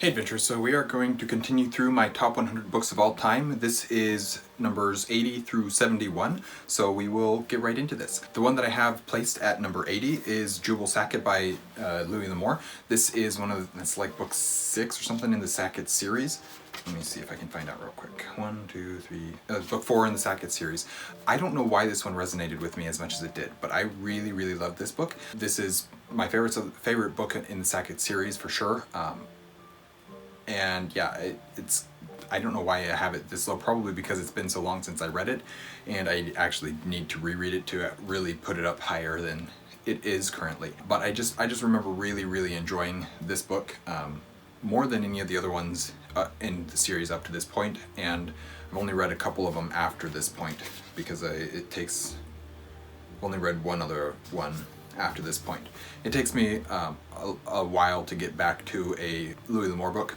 Hey adventurers, so we are going to continue through my top 100 books of all time. This is numbers 80 through 71, so we will get right into this. The one that I have placed at number 80 is Jubal Sackett by Louis L'Amour. This is one of the, it's like book 6 or something in the Sackett series. Let me see if I can find out real quick. 1, 2, 3, book 4 in the Sackett series. I don't know why this one resonated with me as much as it did, but I really love this book. This is my favorite book in the Sackett series for sure. And yeah, it's I don't know why I have it this low, probably because it's been so long since I read it, and I actually need to reread it to really put it up higher than it is currently. But I just remember really enjoying this book more than any of the other ones in the series up to this point, and I've only read a couple of them after this point because I've only read one other one after this point. It takes me a while to get back to a Louis L'Amour book,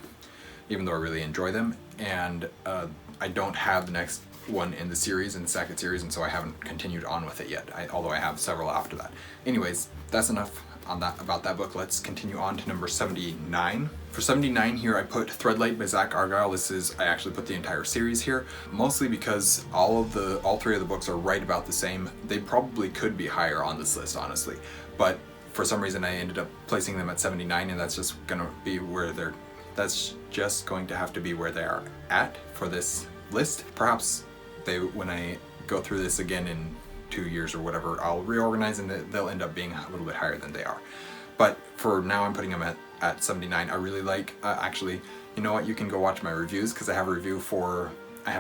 even though I really enjoy them, and I don't have the next one in the series, in the Sackett series, and so I haven't continued on with it yet, although I have several after that. Anyways, that's enough on that about that book. Let's continue on to number 79. For 79 here, I put Threadlight by Zach Argyle. I actually put the entire series here, mostly because all three of the books are right about the same. They probably could be higher on this list, honestly, but for some reason I ended up placing them at 79, and that's just going to have to be where they are at for this list. Perhaps when I go through this again in 2 years or whatever, I'll reorganize and they'll end up being a little bit higher than they are. But for now, I'm putting them at 79. I really like, actually, you know what, you can go watch my reviews, because I have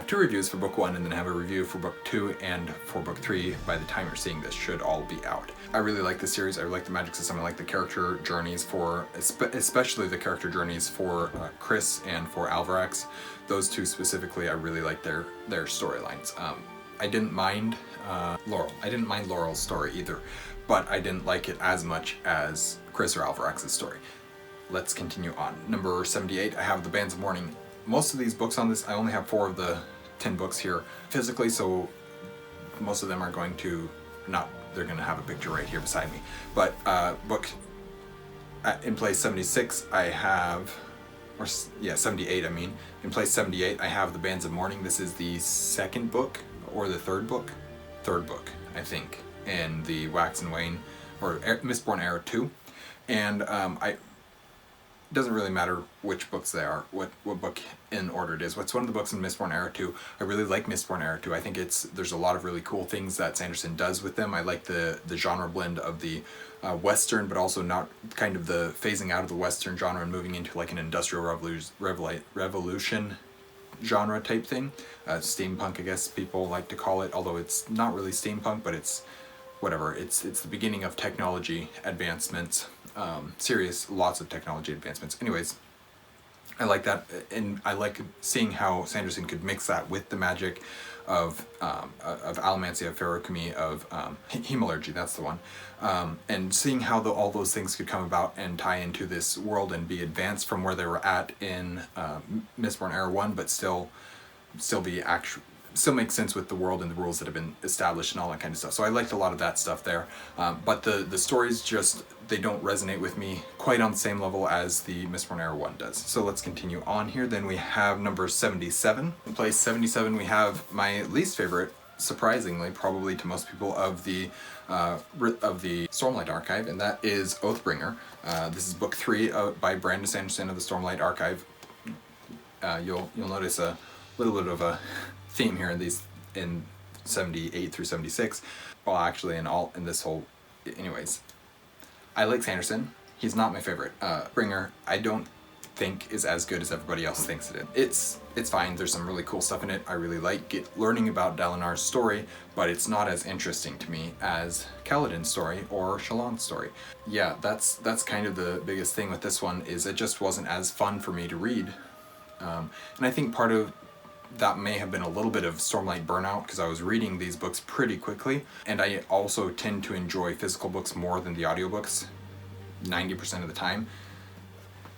two reviews for book 1, and then I have a review for book 2 and for book 3 by the time you're seeing this should all be out. I really like this series. I like the magic system. I like the character journeys especially the character journeys for Chris and for Alvarax. Those two specifically, I really like their storylines. I didn't mind Laurel. I didn't mind Laurel's story either, but I didn't like it as much as Chris or Alvarax's story. Let's continue on. Number 78, I have The Bands of Mourning. Most of these books on this, I only have 4 of the 10 books here physically, so most of them are going to they're going to have a picture right here beside me. But in place 76, I have, 78 I mean. In place 78, I have The Bands of Mourning. This is the second book, or the third book, I think, in the Wax and Wane, or Mistborn Era 2. And it doesn't really matter which books they are, what book in order it is. What's one of the books in Mistborn Era 2? I really like Mistborn Era 2. I think there's a lot of really cool things that Sanderson does with them. I like the genre blend of the Western, but also not kind of the phasing out of the Western genre and moving into like an Industrial Revolution genre type thing. Steampunk, I guess people like to call it, although it's not really steampunk, but it's whatever. It's the beginning of technology advancements. Lots of technology advancements. Anyways, I like that, and I like seeing how Sanderson could mix that with the magic of allomancy, of feruchemy, of hemalurgy, that's the one, and seeing how all those things could come about and tie into this world and be advanced from where they were at in Mistborn Era 1, but still make sense with the world and the rules that have been established and all that kind of stuff. So I liked a lot of that stuff there, but the stories they don't resonate with me quite on the same level as the Mistborn Era 1 does. So let's continue on here. Then we have number 77. In place 77, we have my least favorite, surprisingly, probably to most people, of the Stormlight Archive, and that is Oathbringer. This is book 3 by Brandon Sanderson of the Stormlight Archive. You'll notice a little bit of a theme here in 78 through 76. Well, actually, in this whole, anyways. I like Sanderson. He's not my favorite. Bringer, I don't think is as good as everybody else thinks it is. It's fine. There's some really cool stuff in it. I really like learning about Dalinar's story, but it's not as interesting to me as Kaladin's story or Shallan's story. Yeah, that's kind of the biggest thing with this one, is it just wasn't as fun for me to read. And I think part of that may have been a little bit of Stormlight burnout, because I was reading these books pretty quickly, and I also tend to enjoy physical books more than the audiobooks 90% of the time,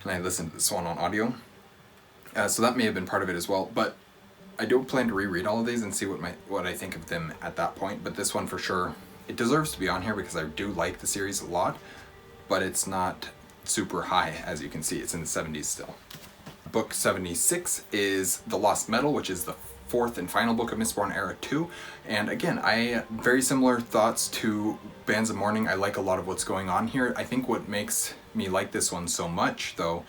and I listen to this one on audio, so that may have been part of it as well. But I do plan to reread all of these and see what I think of them at that point. But this one for sure, it deserves to be on here because I do like the series a lot, but it's not super high. As you can see, it's in the 70s still. book 76 is The Lost Metal, which is the fourth and final book of Mistborn Era 2. And again, I very similar thoughts to Bands of Mourning. I like a lot of what's going on here. I think what makes me like this one so much, though,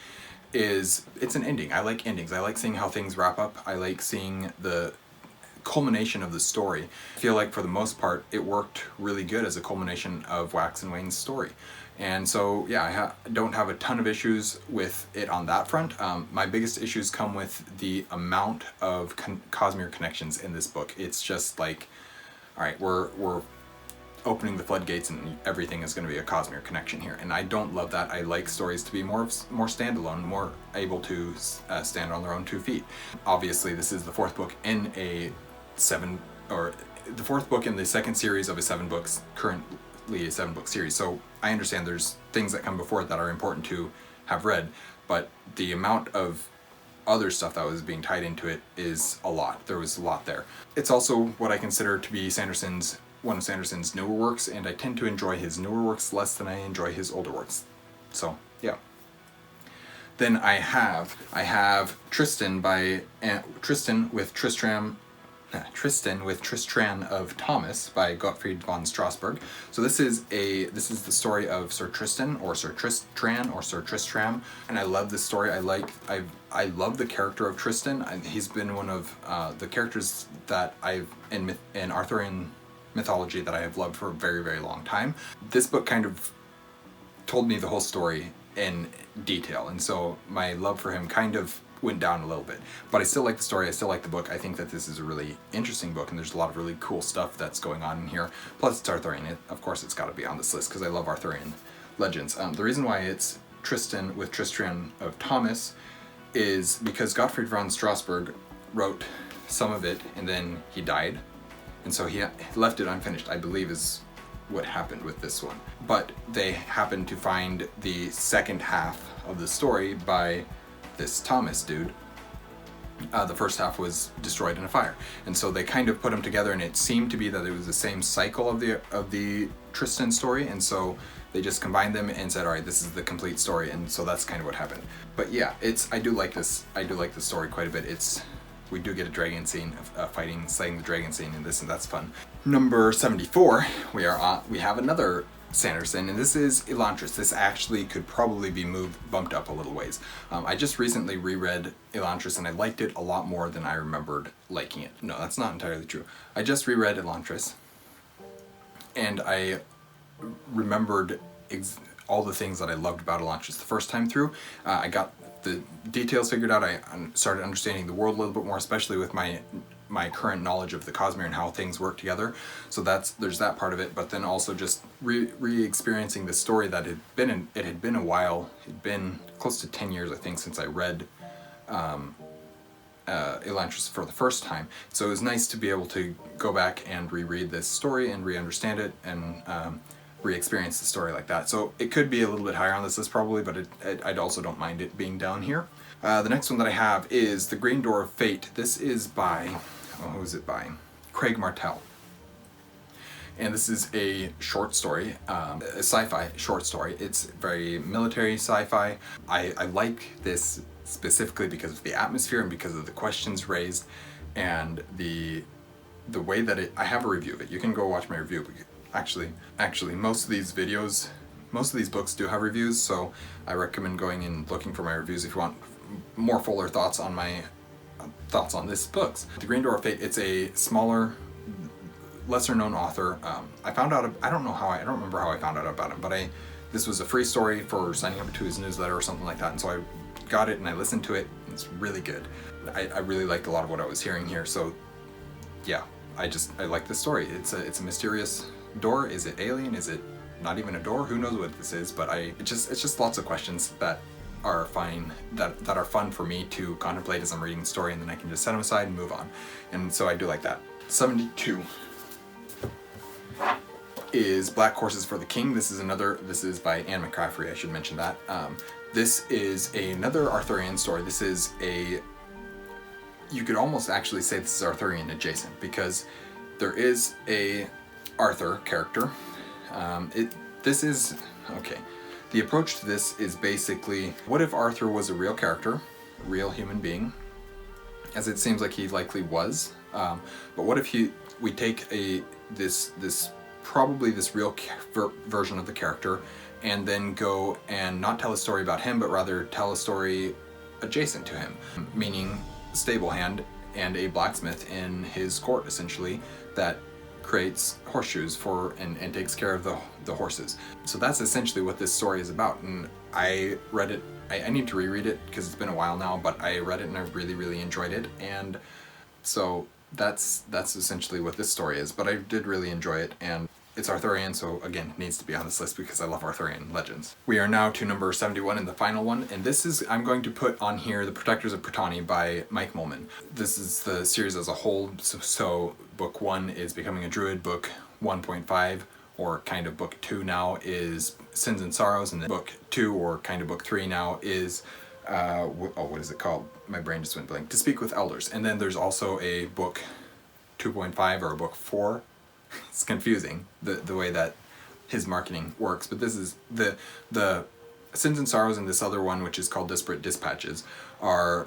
is it's an ending. I like endings. I like seeing how things wrap up. I like seeing the culmination of the story. I feel like for the most part it worked really good as a culmination of Wax and Wayne's story. And so yeah, I don't have a ton of issues with it on that front. My biggest issues come with the amount of Cosmere connections in this book. It's just like, all right, we're opening the floodgates and everything is going to be a Cosmere connection here, and I don't love that. I like stories to be more standalone, more able to stand on their own 2 feet. Obviously, this is the fourth book in the fourth book in the second series of a 7 books, currently a 7 book series. So I understand there's things that come before it that are important to have read, but the amount of other stuff that was being tied into it is a lot. There was a lot there. It's also what I consider to be one of Sanderson's newer works, and I tend to enjoy his newer works less than I enjoy his older works. So yeah. Then I have Tristan with Tristram of Thomas by Gottfried von Strasberg. So this is the story of Sir Tristan or Sir Tristram or Sir Tristram, and I love this story. I love the character of Tristan. He's been one of the characters that I've in Arthurian mythology that I have loved for a very, very long time. This book kind of told me the whole story in detail, and so my love for him kind of went down a little bit. But I still like the story, I still like the book. I think that this is a really interesting book, and there's a lot of really cool stuff that's going on in here. Plus it's Arthurian. Of course it's got to be on this list because I love Arthurian legends. The reason why it's Tristan with Tristram of Thomas is because Gottfried von Strasberg wrote some of it and then he died. And so he left it unfinished, I believe is what happened with this one. But they happened to find the second half of the story by this Thomas dude. The first half was destroyed in a fire. And so they kind of put them together, and it seemed to be that it was the same cycle of the Tristan story. And so they just combined them and said, all right, this is the complete story. And so that's kind of what happened. But yeah, I do like this story quite a bit. We do get a dragon scene of slaying the dragon scene in this, and that's fun. Number 74, we have another Sanderson, and this is Elantris. This actually could probably be bumped up a little ways. I just recently reread Elantris, and I liked it a lot more than I remembered liking it. No, that's not entirely true. I just reread Elantris, and I remembered all the things that I loved about Elantris the first time through. I got the details figured out. I started understanding the world a little bit more, especially with my current knowledge of the Cosmere and how things work together. So there's that part of it, but then also just re-experiencing the story that it had been a while. It'd been close to 10 years, I think, since I read Elantris for the first time. So it was nice to be able to go back and reread this story and re-understand it and re-experience the story like that. So it could be a little bit higher on this list probably, but I also don't mind it being down here. The next one that I have is The Green Door of Fate. This is by, who is it by? Craig Martell. And this is a short story, a sci-fi short story. It's very military sci-fi. I like this specifically because of the atmosphere and because of the questions raised and the way that I have a review of it. You can go watch my review. Actually, most of these books do have reviews, so I recommend going and looking for my reviews if you want more fuller thoughts on my thoughts on this books. The Green Door of Fate, it's a smaller, lesser known author. I don't remember how I found out about him, but this was a free story for signing up to his newsletter or something like that, and so I got it and I listened to it. It's really good. I really liked a lot of what I was hearing here, so yeah, I like this story. It's a mysterious door. Is it alien? Is it not even a door? Who knows what this is? But it's just lots of questions that are fine, that are fun for me to contemplate as I'm reading the story, and then I can just set them aside and move on. And so I do like that. 72 is Black Horses for the King. This is by Anne McCaffrey, I should mention that. This is another Arthurian story. You could almost actually say this is Arthurian adjacent, because there is a Arthur character. The approach to this is basically, what if Arthur was a real character, real human being, as it seems like he likely was. But what if we take this probably this real version of the character, and then go and not tell a story about him, but rather tell a story adjacent to him, meaning a stable hand and a blacksmith in his court, essentially, that creates horseshoes for and takes care of the horses. So that's essentially what this story is about. And I read it, I need to reread it because it's been a while now, but I read it and I really enjoyed it. And so that's essentially what this story is, but I did really enjoy it, and it's Arthurian, so again, it needs to be on this list because I love Arthurian legends. We are now to number 71 and the final one, and this is, I'm going to put on here The Protectors of Brittany by Mike Mullman. This is the series as a whole, so book 1 is Becoming a Druid, book 1.5, or kind of book 2 now, is Sins and Sorrows, and then book 2, or kind of book 3 now, is what is it called? My brain just went blank. To Speak with Elders. And then there's also a book 2.5 or a book 4. It's confusing, the way that his marketing works, but this is the Sins and Sorrows, and this other one, which is called Disparate Dispatches, are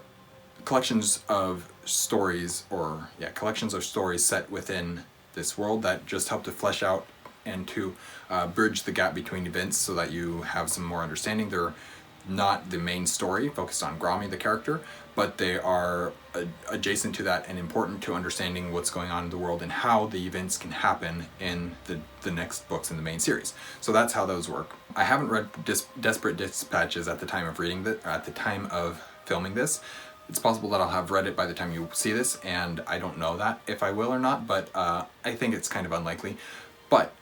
collections of stories, collections of stories set within this world that just help to flesh out and to bridge the gap between events so that you have some more understanding. They're not the main story focused on Grommy, the character, but they are adjacent to that and important to understanding what's going on in the world and how the events can happen in the next books in the main series. So that's how those work. I haven't read Desperate Dispatches at the time of reading that, at the time of filming this. It's possible that I'll have read it by the time you see this, and I don't know that if I will or not, but I think it's kind of unlikely. But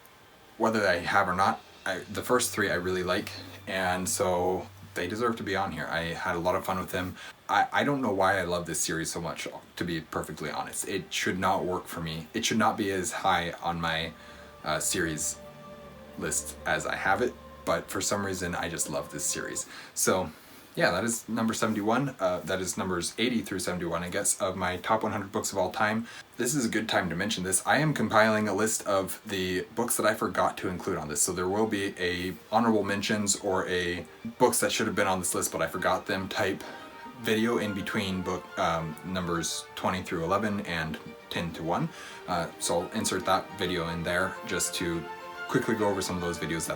whether I have or not, the first 3 I really like, and so they deserve to be on here. I had a lot of fun with them. I don't know why I love this series so much, to be perfectly honest. It should not work for me. It should not be as high on my series list as I have it, but for some reason I just love this series. So yeah, that is number 71. That is numbers 80 through 71, I guess, of my top 100 books of all time. This is a good time to mention this. I am compiling a list of the books that I forgot to include on this, so there will be a honorable mentions or a books that should have been on this list but I forgot them type video in between book numbers 20 through 11 and 10 to 1. So I'll insert that video in there just to quickly go over some of those videos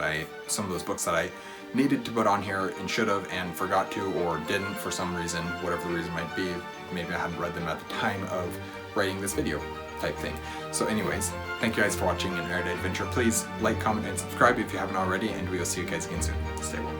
some of those books that I needed to put on here and should have and forgot to, or didn't for some reason, whatever the reason might be. Maybe I hadn't read them at the time of writing this video type thing. So anyways, thank you guys for watching an Erudite Adventure. Please like, comment, and subscribe if you haven't already, and we will see you guys again soon. Stay well.